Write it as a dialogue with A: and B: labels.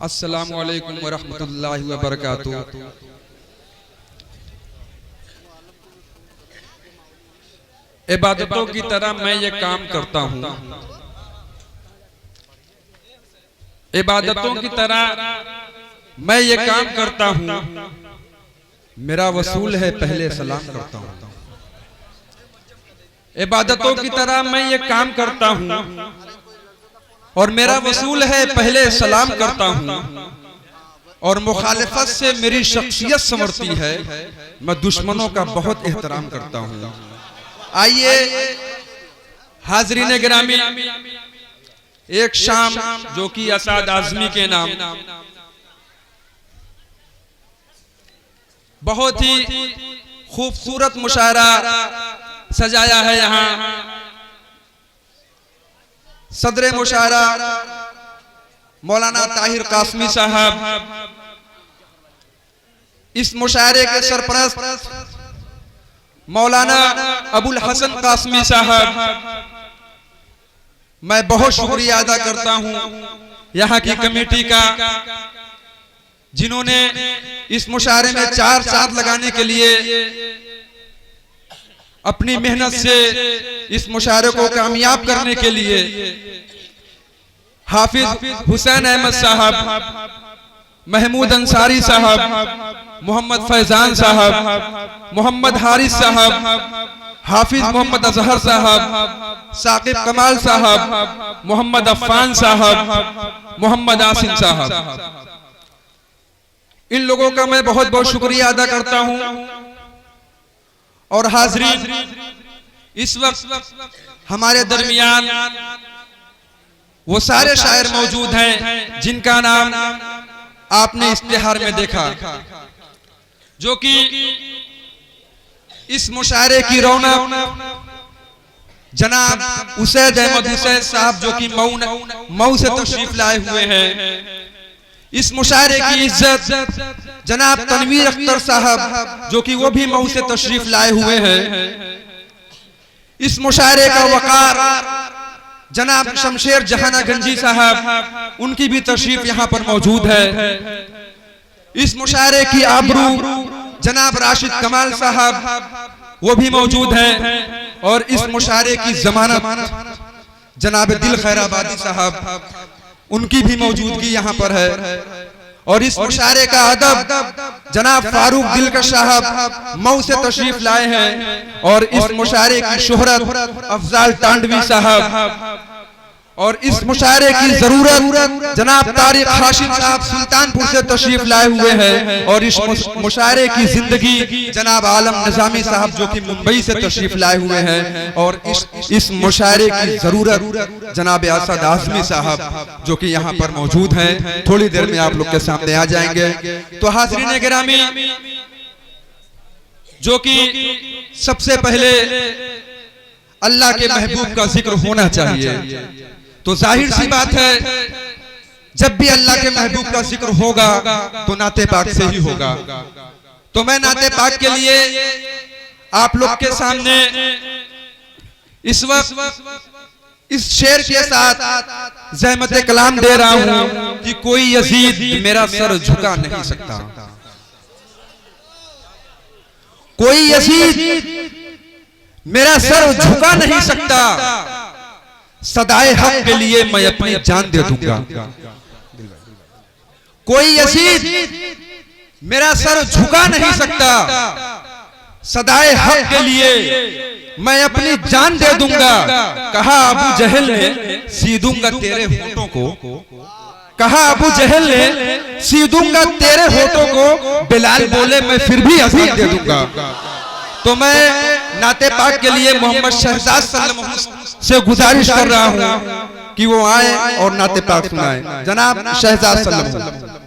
A: अस्सलामु अलैकुम वरहमतुल्लाहि वबरकातुहू। इबादतों की तरह मैं ये काम करता हूँ, इबादतों की तरह मैं ये काम करता हूँ, मेरा वसूल है पहले सलाम करता हूँ। इबादतों की तरह मैं ये काम करता हूँ और मेरा वसूल है पहले सलाम करता हूँ, और मुखालिफत से मेरी शख्सियत संवरती है, मैं दुश्मनों का बहुत एहतराम करता हूँ। आइए हाज़रीन गिरामी, एक शाम जो कि असाद आज़मी के नाम बहुत ही खूबसूरत मुशायरा सजाया है। यहाँ सदरे मुशायरा मौलाना ताहिर कासमी साहब, इस मुशायरे के सरपरस्त मौलाना अबुल हसन कासमी साहब, मैं बहुत शुक्रिया अदा करता हूँ यहाँ की कमेटी का, जिन्होंने इस मुशायरे में चार चांद लगाने के लिए अपनी मेहनत से इस मुशायरे को कामयाब करने के लिए हाफिज हुसैन अहमद साहब, महमूद अंसारी साहब, मोहम्मद फैजान साहब, मोहम्मद हारिस साहब, हाफिज मोहम्मद अजहर साहब, साकिब कमाल साहब, मोहम्मद अफ़ान साहब, मोहम्मद आसिम साहब, इन लोगों का मैं बहुत बहुत शुक्रिया अदा करता हूं। और हाज़रीन, इस वक्त हमारे दरमियान वो सारे शायर मौजूद हैं जिनका नाम आपने इश्तिहार में देखा, जो कि इस मुशायरे की रौनक जनाब उसैद अहमद हुसैन साहब, जो कि मऊ से तशरीफ लाए हुए हैं। इस मुशायरे की इज्जत जनाब तनवीर अख्तर साहब, जो कि वो भी मऊ से तशरीफ लाए हुए हैं। इस मुशायरे का वकार जनाब शमशेर जहाना गंजी साहब, उनकी भी तशरीफ यहाँ पर मौजूद है। इस मुशायरे की आबरू जनाब राशिद कमाल साहब, वो भी मौजूद हैं। और इस मुशायरे की जमानत जनाब दिल खैराबादी साहब, उनकी भी मौजूदगी यहाँ पर है। और इस मुशायरे का अदब जनाब फारूक दिलकश साहब मऊ से तशरीफ लाए हैं। और इस मुशायरे की शोहरत अफजाल टांडवी साहब, और इस मुशायरे की जरूरत जनाब तारिक हाशिम साहब सुल्तानपुर से तशरीफ लाए हुए हैं। और इस मुशायरे की जिंदगी जनाब आलम निजामी साहब, जो कि मुंबई से तशरीफ लाए हुए हैं। और इस मुशायरे की जरूरत जनाब असद आज़मी साहब, जो कि यहाँ पर मौजूद हैं, थोड़ी देर में आप लोग के सामने आ जाएंगे। तो हाज़रीन गिरामी, जो कि सबसे पहले अल्लाह के महबूब का जिक्र होना चाहिए, तो जाहिर सी बात है जब भी अल्लाह के महबूब का जिक्र होगा तो नाते पाक से ही होगा। तो मैं नाते पाक के लिए आप लोग के सामने इस वक्त इस शेर के साथ ज़हमत कलाम दे रहा हूं कि कोई यजीद मेरा सर झुका नहीं सकता, कोई यजीद मेरा सर झुका नहीं सकता, सदाए हक के लिए मैं अपनी जान दे दूंगा। कोई यजीद मेरा सर झुका नहीं सकता, सदाए हक के लिए मैं अपनी जान दे दूंगा। कहा अबू जहल ने सीदूंगा तेरे होठों को, कहा अबू जहल ने सीदूंगा तेरे होठों को, बिलाल बोले मैं फिर भी अज़ीम दे दूंगा। तो मैं नाते पाक के लिए मोहम्मद शहजाद सल्लल्लाहु अलैहि वसल्लम से गुजारिश कर रहा हूं कि वो आए और नाते पाक सुनाए। जनाब शहजाद सल्लल्लाहु अलैहि वसल्लम।